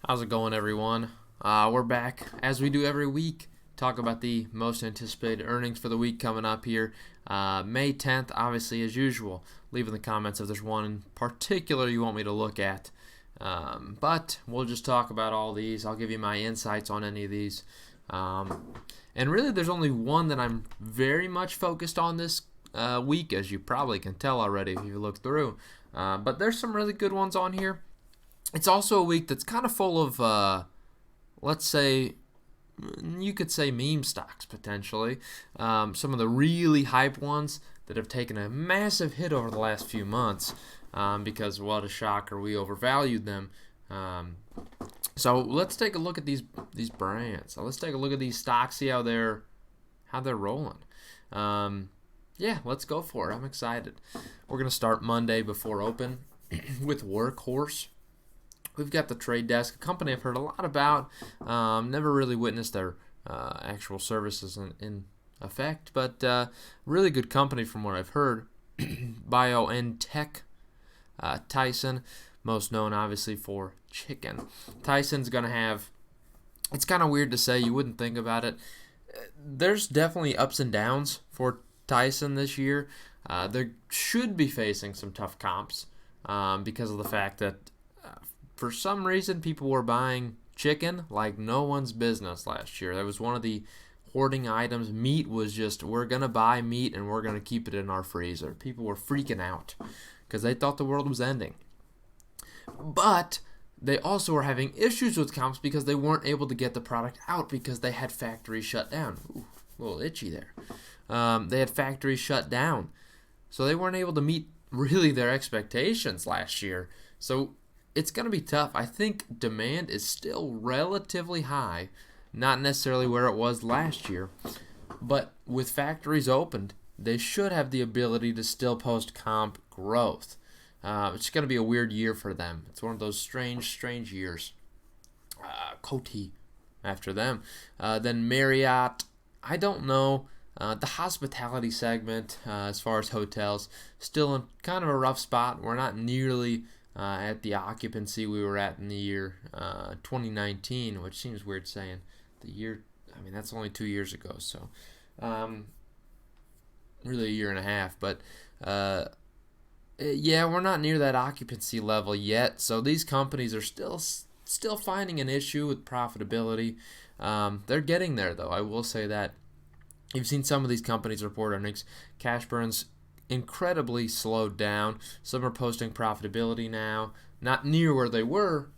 How's it going, everyone? We're back as we do every week. Talk about the most anticipated earnings for the week coming up here. May 10th, obviously, as usual. Leave in the comments if there's one in particular you want me to look at. But we'll just talk about all these. I'll give you my insights on any of these. And really, there's only one that I'm very much focused on this week, as you probably can tell already if you look through. But there's some really good ones on here. It's also a week that's kind of full of, let's say, you could say meme stocks potentially. Some of the really hype ones that have taken a massive hit over the last few months because, what a shocker, we overvalued them. So let's take a look at these brands. So let's take a look at these stocks, see how they're rolling. Yeah, let's go for it. I'm excited. We're gonna start Monday before open with Workhorse. We've got the Trade Desk, a company I've heard a lot about. Never really witnessed their actual services in effect, but really good company from what I've heard. BioNTech, Tyson, most known obviously for chicken. Tyson's going to have, it's kind of weird to say, you wouldn't think about it. There's definitely ups and downs for Tyson this year. They should be facing some tough comps because of the fact that for some reason, people were buying chicken like no one's business last year. That was one of the hoarding items. Meat was just, we're going to buy meat and we're going to keep it in our freezer. People were freaking out because they thought the world was ending. But they also were having issues with comps because they weren't able to get the product out because they had factories shut down. Ooh, a little itchy there. They had factories shut down. So they weren't able to meet really their expectations last year. So it's going to be tough. I think demand is still relatively high, not necessarily where it was last year, but with factories opened, they should have the ability to still post comp growth. It's going to be a weird year for them. It's one of those strange years. Coty after them. Then Marriott, I don't know. The hospitality segment, as far as hotels, still in kind of a rough spot. We're not nearly at the occupancy we were at in the year 2019, which seems weird saying the year. I mean, that's only 2 years ago, so really a year and a half. But yeah, we're not near that occupancy level yet. So these companies are still finding an issue with profitability. They're getting there, though. I will say that. You've seen some of these companies report earnings. Cash burns incredibly slowed down. Some are posting profitability now, not near where they were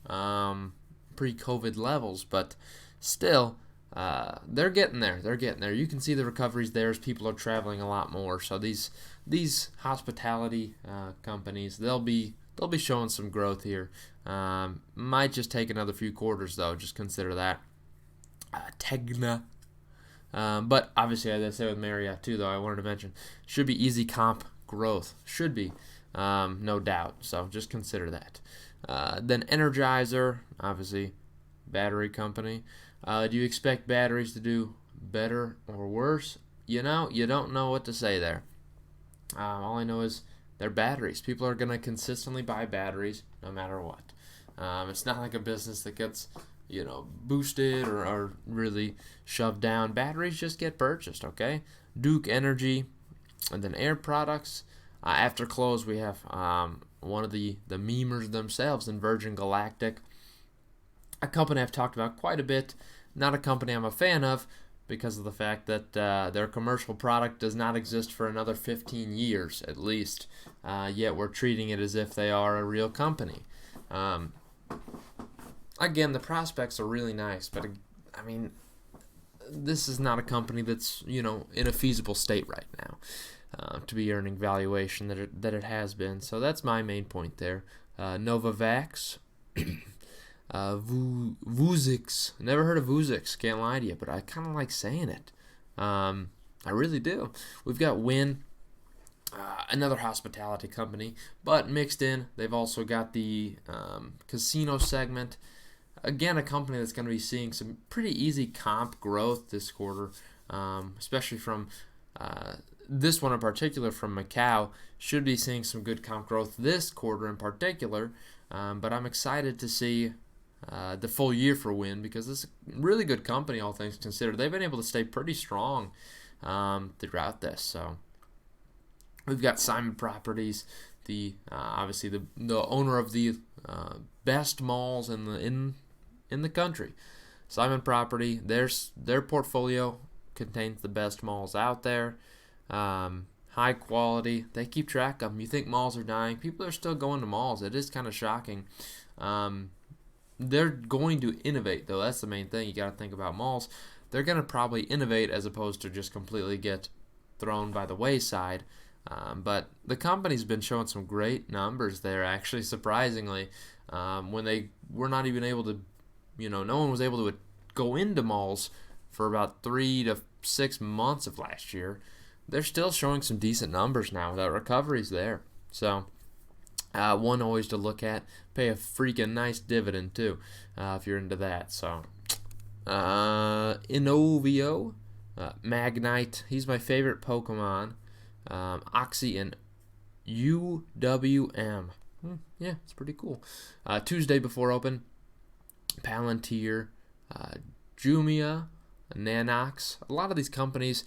pre-COVID levels, but still, they're getting there. They're getting there. You can see the recoveries there as people are traveling a lot more. So these hospitality companies, they'll be showing some growth here. Might just take another few quarters though. Just consider that. Tegna. But obviously, as I said with Marriott too, though, I wanted to mention, should be easy comp growth. Should be, no doubt. So just consider that. Then Energizer, obviously, battery company. Do you expect batteries to do better or worse? You don't know what to say there. All I know is they're batteries. People are going to consistently buy batteries no matter what. It's not like a business that gets boosted or really shoved down. Batteries just get purchased, okay? Duke Energy, and then Air Products. After close, we have one of the memers themselves in Virgin Galactic, a company I've talked about quite a bit. Not a company I'm a fan of because of the fact that their commercial product does not exist for another 15 years at least. Yet we're treating it as if they are a real company. Again, the prospects are really nice, but I mean, this is not a company that's in a feasible state right now to be earning valuation that it has been. So that's my main point there. Novavax, Vuzix. Never heard of Vuzix. Can't lie to you, but I kind of like saying it. I really do. We've got Wynn. Another hospitality company, but mixed in, they've also got the casino segment. Again, a company that's going to be seeing some pretty easy comp growth this quarter, especially from this one in particular from Macau. Should be seeing some good comp growth this quarter in particular, but I'm excited to see the full year for Wynn, because it's a really good company, all things considered. They've been able to stay pretty strong throughout this. So we've got Simon Properties, the obviously the owner of the best malls in the country. Simon Property, their portfolio contains the best malls out there. High quality. They keep track of them. You think malls are dying. People are still going to malls. It is kind of shocking. They're going to innovate, though. That's the main thing. You got to think about malls. They're going to probably innovate as opposed to just completely get thrown by the wayside. But the company's been showing some great numbers there, actually, surprisingly. When they were not even able to, no one was able to go into malls for about 3 to 6 months of last year. They're still showing some decent numbers now. That recovery's there. So, one always to look at. Pay a freaking nice dividend, too, if you're into that. So, Inovio, Magnite. He's my favorite Pokemon. Oxy and UWM. Yeah, it's pretty cool. Tuesday before open. Palantir, Jumia, Nanox. A lot of these companies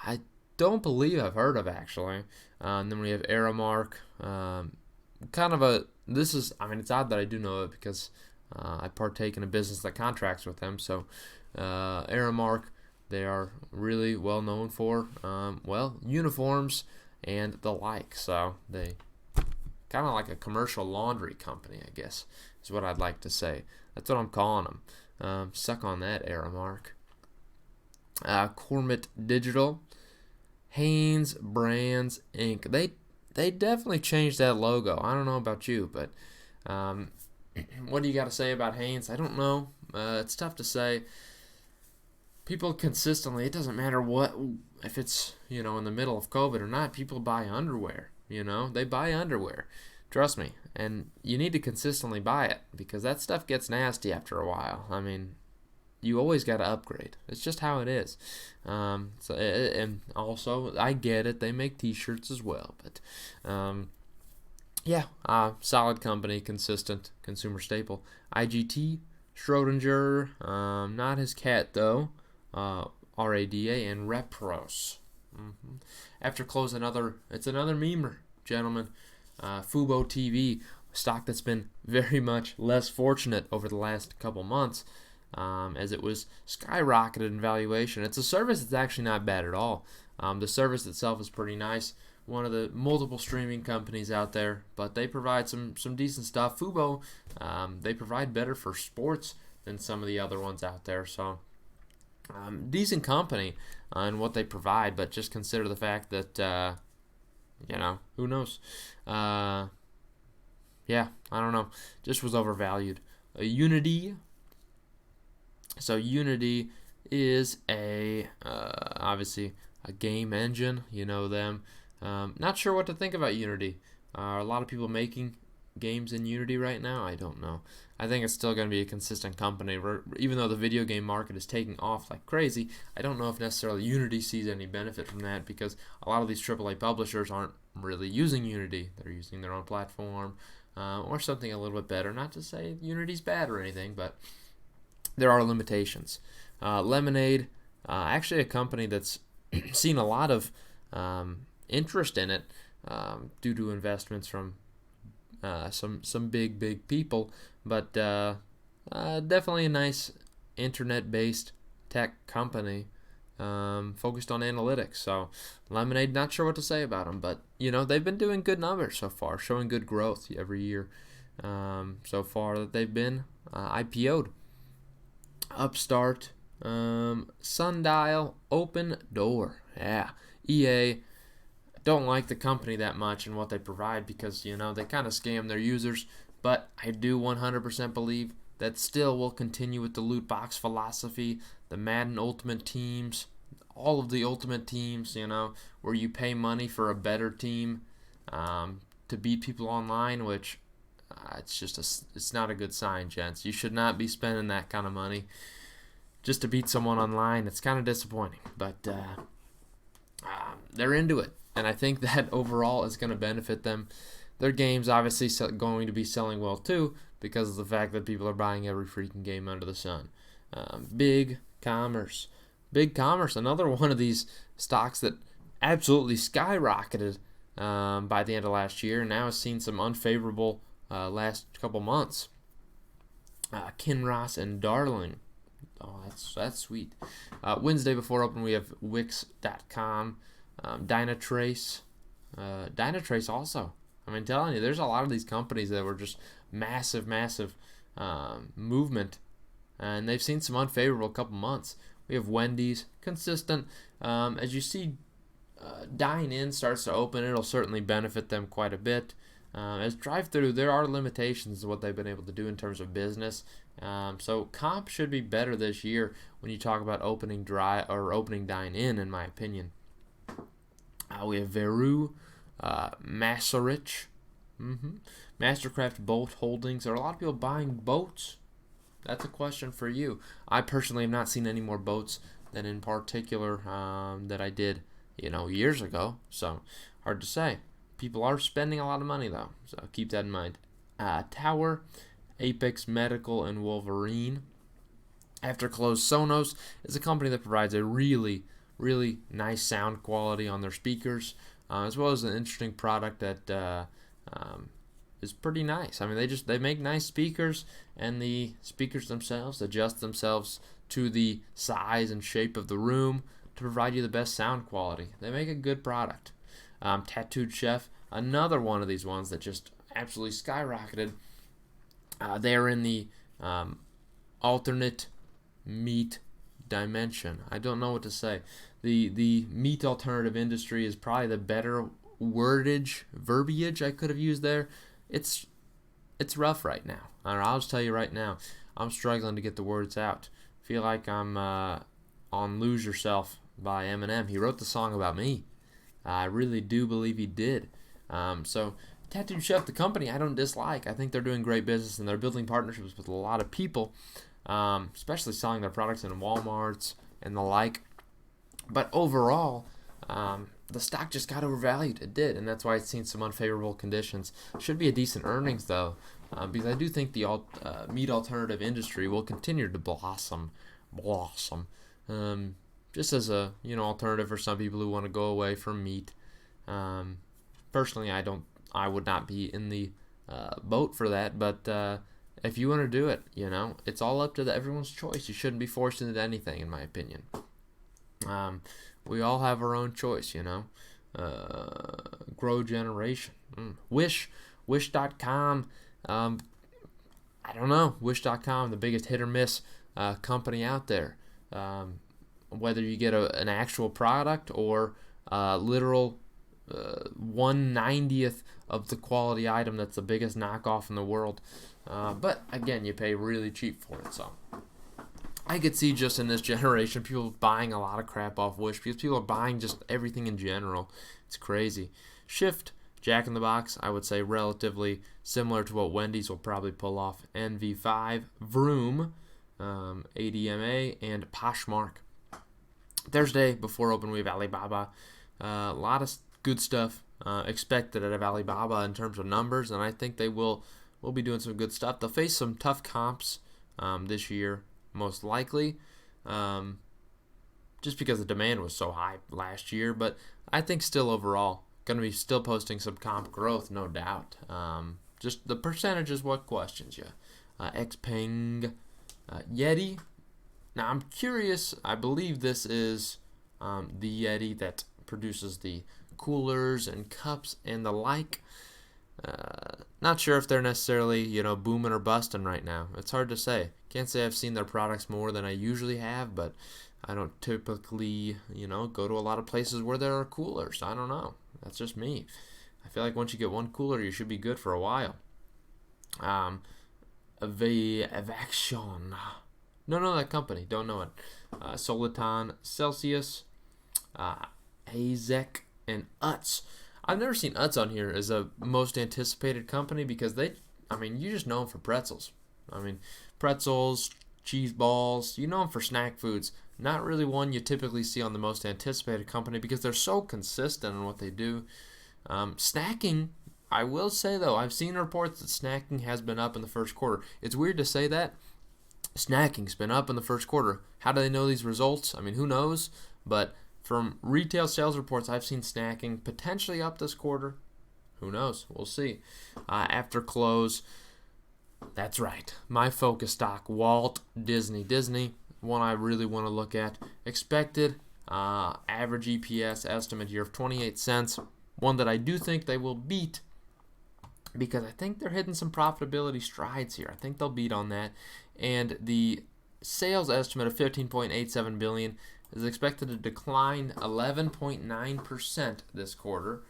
I don't believe I've heard of, actually. And then we have Aramark. It's odd that I do know it because I partake in a business that contracts with them. So Aramark, they are really well known for, uniforms and the like. So they kind of like a commercial laundry company, I guess, is what I'd like to say. That's what I'm calling them. Suck on that, Aramark. Cormit Digital. Hanes Brands Inc. They definitely changed that logo. I don't know about you, but what do you got to say about Hanes? I don't know. It's tough to say. People consistently, it doesn't matter if it's, in the middle of COVID or not, people buy underwear, They buy underwear. Trust me. And you need to consistently buy it because that stuff gets nasty after a while. I mean, you always got to upgrade. It's just how it is. And also, I get it. They make T-shirts as well. But, solid company, consistent consumer staple. IGT, Schrodinger, not his cat, though. RADA, and Repros. After close, it's another memer, gentlemen. Fubo TV, stock that's been very much less fortunate over the last couple months. As it was skyrocketed in valuation. It's a service that's actually not bad at all. The service itself is pretty nice. One of the multiple streaming companies out there, but they provide some decent stuff. Fubo, they provide better for sports than some of the other ones out there. So, decent company in what they provide, but just consider the fact that, who knows? I don't know. Just was overvalued. Unity. So Unity is obviously a game engine. You know them. Not sure what to think about Unity. Are a lot of people making games in Unity right now? I don't know. I think it's still going to be a consistent company. Even though the video game market is taking off like crazy, I don't know if necessarily Unity sees any benefit from that because a lot of these AAA publishers aren't really using Unity. They're using their own platform or something a little bit better. Not to say Unity's bad or anything, but there are limitations. Lemonade, actually a company that's seen a lot of interest in it due to investments from some big people, but definitely a nice internet-based tech company focused on analytics. So Lemonade, not sure what to say about them, but they've been doing good numbers so far, showing good growth every year so far that they've been IPO'd. Upstart, Sundial, Open Door. Yeah, EA. Don't like the company that much and what they provide because, they kind of scam their users. But I do 100% believe that still will continue with the loot box philosophy, the Madden Ultimate Teams, all of the Ultimate Teams, where you pay money for a better team to beat people online, which it's not a good sign, gents. You should not be spending that kind of money just to beat someone online. It's kind of disappointing, but they're into it, and I think that overall is going to benefit them. Their game's obviously going to be selling well too, because of the fact that people are buying every freaking game under the sun. Big Commerce. Big Commerce, another one of these stocks that absolutely skyrocketed by the end of last year, and now has seen some unfavorable last couple months. Kinross and Darling. Oh, that's sweet. Wednesday before open, we have Wix.com, Dynatrace. Dynatrace also. I mean, telling you, there's a lot of these companies that were just massive movement, and they've seen some unfavorable couple months. We have Wendy's, consistent. As you see, dine-in starts to open, it'll certainly benefit them quite a bit. As drive-through, there are limitations to what they've been able to do in terms of business. So comp should be better this year when you talk about opening dine-in, in my opinion. We have Veru, Macerich, Mastercraft Boat Holdings. Are a lot of people buying boats? That's a question for you. I personally have not seen any more boats than in particular that I did, years ago. So hard to say. People are spending a lot of money though, so keep that in mind. Tower, Apex Medical, and Wolverine. After close, Sonos is a company that provides a really nice sound quality on their speakers, as well as an interesting product that is pretty nice. I mean, they make nice speakers, and the speakers themselves adjust themselves to the size and shape of the room to provide you the best sound quality. They make a good product. Tattooed Chef, another one of these ones that just absolutely skyrocketed. They are in the alternate meat dimension. I don't know what to say. The meat alternative industry is probably the better verbiage I could have used there. It's rough right now. I'll just tell you right now, I'm struggling to get the words out. Feel like I'm on "Lose Yourself" by Eminem. He wrote the song about me. I really do believe he did. So Tattooed Chef, the company, I don't dislike. I think they're doing great business, and they're building partnerships with a lot of people, especially selling their products in Walmarts and the like. But overall, the stock just got overvalued. It did, and that's why it's seen some unfavorable conditions. Should be a decent earnings, though, because I do think the meat alternative industry will continue to blossom. Just as a alternative for some people who want to go away from meat. Personally, I would not be in the boat for that. But if you want to do it, it's all up to everyone's choice. You shouldn't be forced into anything, in my opinion. We all have our own choice, Grow Generation. Wish.com. I don't know. Wish.com, the biggest hit or miss company out there. Whether you get an actual product or literal 1/90th of the quality item that's the biggest knockoff in the world. But again, you pay really cheap for it. So I could see just in this generation people buying a lot of crap off Wish because people are buying just everything in general. It's crazy. Shift, Jack in the Box, I would say relatively similar to what Wendy's will probably pull off. NV5, Vroom, ADMA, and Poshmark. Thursday before open, we have Alibaba. A lot of good stuff expected out of Alibaba in terms of numbers, and I think they will be doing some good stuff. They'll face some tough comps this year, most likely, just because the demand was so high last year. But I think still overall going to be still posting some comp growth, no doubt. Just the percentage is what questions you. Xpeng, Yeti. Now, I'm curious. I believe this is the Yeti that produces the coolers and cups and the like. Not sure if they're necessarily, booming or busting right now. It's hard to say. Can't say I've seen their products more than I usually have, but I don't typically, go to a lot of places where there are coolers. I don't know. That's just me. I feel like once you get one cooler, you should be good for a while. Avaxion. No, that company. Don't know it. Soliton, Celsius, AZEK, and Utz. I've never seen Utz on here as a most anticipated company because you just know them for pretzels. Pretzels, cheese balls, you know them for snack foods. Not really one you typically see on the most anticipated company because they're so consistent in what they do. Snacking I will say, though, I've seen reports that snacking has been up in the first quarter. It's weird to say that. Snacking's been up in the first quarter. How do they know these results? I mean, who knows? But from retail sales reports, I've seen snacking potentially up this quarter. Who knows? We'll see. After close, that's right. My focus stock, Walt Disney. Disney, one I really want to look at. Expected average EPS estimate here of 28 cents. One that I do think they will beat because I think they're hitting some profitability strides here. I think they'll beat on that. And the sales estimate of 15.87 billion is expected to decline 11.9% this quarter.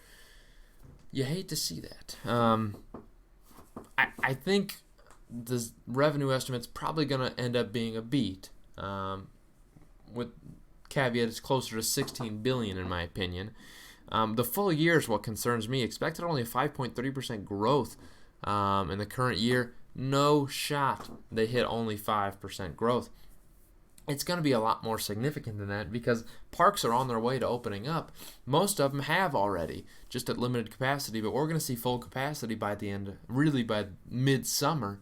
You hate to see that. I think the revenue estimate's probably going to end up being a beat. With caveat, it's closer to 16 billion in my opinion. The full year is what concerns me. Expected only a 5.3% growth in the current year. No shot they hit only 5% growth. It's going to be a lot more significant than that because parks are on their way to opening up. Most of them have already, just at limited capacity, but we're going to see full capacity by the end, really by midsummer.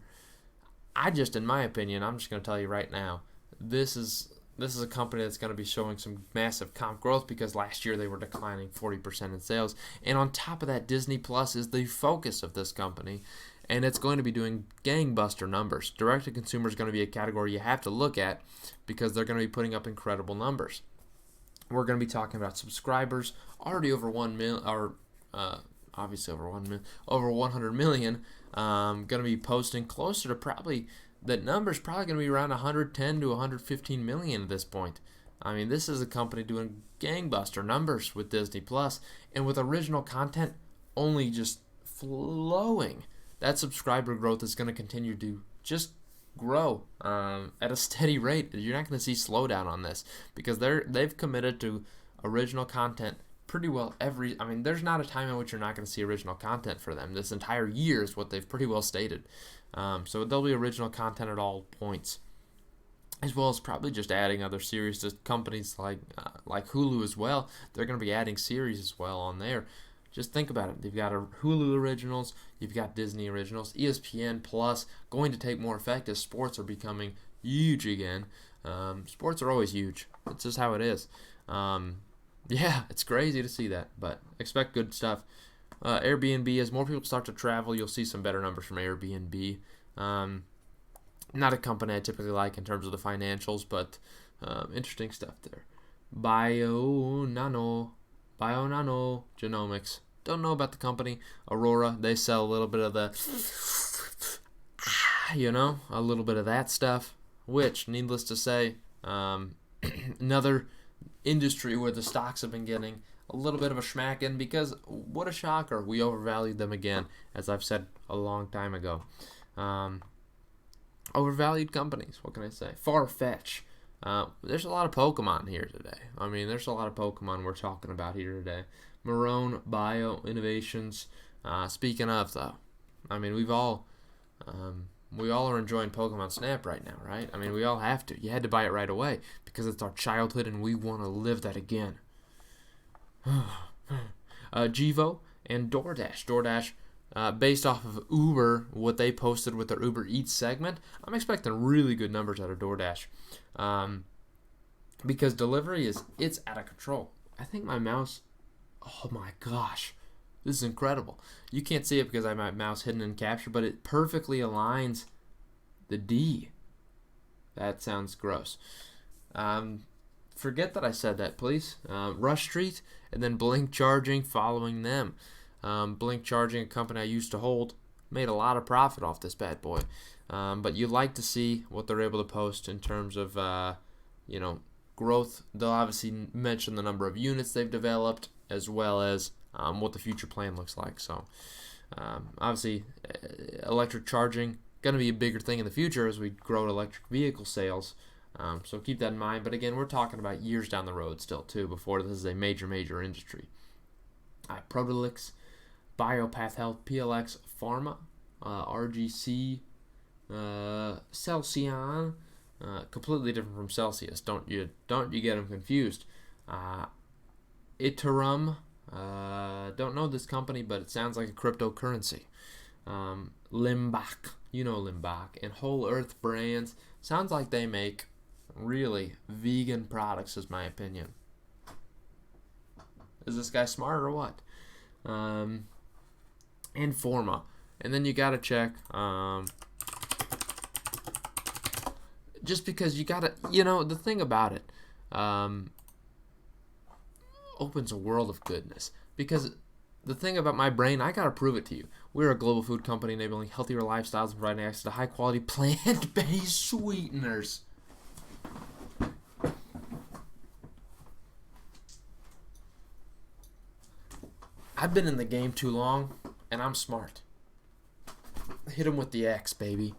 In my opinion, I'm just going to tell you right now, this is a company that's going to be showing some massive comp growth because last year they were declining 40% in sales. And on top of that, Disney Plus is the focus of this company, and it's going to be doing gangbuster numbers. Direct-to-consumer is going to be a category you have to look at because they're going to be putting up incredible numbers. We're going to be talking about subscribers already over 1 million, or obviously over 1 million, over 100 million. Going to be posting closer to probably, that number's probably going to be around 110 to 115 million at this point. I mean, this is a company doing gangbuster numbers with Disney Plus, and with original content only just flowing. That subscriber growth is going to continue to just grow at a steady rate. You're not going to see slowdown on this because they've committed to original content pretty well there's not a time in which you're not going to see original content for them. This entire year is what they've pretty well stated. So there'll be original content at all points, as well as probably just adding other series to companies like Hulu as well. They're going to be adding series as well on there. Just think about it. They've got Hulu originals, you've got Disney originals, ESPN Plus going to take more effect as sports are becoming huge again. Sports are always huge. It's just how it is. Yeah, it's crazy to see that, but expect good stuff. Airbnb, as more people start to travel, you'll see some better numbers from Airbnb. Not a company I typically like in terms of the financials, but interesting stuff there. Bionano Genomics. Don't know about the company. Aurora, they sell a little bit of the, a little bit of that stuff, which, needless to say, another industry where the stocks have been getting a little bit of a schmacking because what a shocker. We overvalued them again, as I've said a long time ago. Overvalued companies, what can I say? Farfetch. There's a lot of Pokemon here today. There's a lot of Pokemon we're talking about here today. Marrone Bio Innovations. Speaking of, though, we all are enjoying Pokemon Snap right now, right? We all have to. You had to buy it right away because it's our childhood and we want to live that again. Jivo and DoorDash. DoorDash, based off of Uber, what they posted with their Uber Eats segment, I'm expecting really good numbers out of DoorDash. Because delivery it's out of control. I think my mouse, oh my gosh, this is incredible. You can't see it because I have my mouse hidden in capture, but it perfectly aligns the D. That sounds gross. Forget that I said that, please. Rush Street and then Blink Charging following them. Blink Charging, a company I used to hold, made a lot of profit off this bad boy. But you'd like to see what they're able to post in terms of, growth. They'll obviously mention the number of units they've developed as well as what the future plan looks like. So, obviously, electric charging going to be a bigger thing in the future as we grow electric vehicle sales. So keep that in mind. But again, we're talking about years down the road still too before this is a major industry. Protilix, Biopath Health, PLX Pharma, RGC, Celsion, completely different from Celsius. Don't you get them confused. Iterum Don't know this company, but it sounds like a cryptocurrency. Limbach, you know Limbach, and Whole Earth Brands. Sounds like they make really vegan products, is my opinion. Is this guy smart or what? Informa. And then you gotta check, just because you gotta, the thing about it, opens a world of goodness. Because the thing about my brain, I gotta prove it to you. We're a global food company enabling healthier lifestyles and providing access to high quality plant-based sweeteners. I've been in the game too long, and I'm smart. Hit him with the X, baby.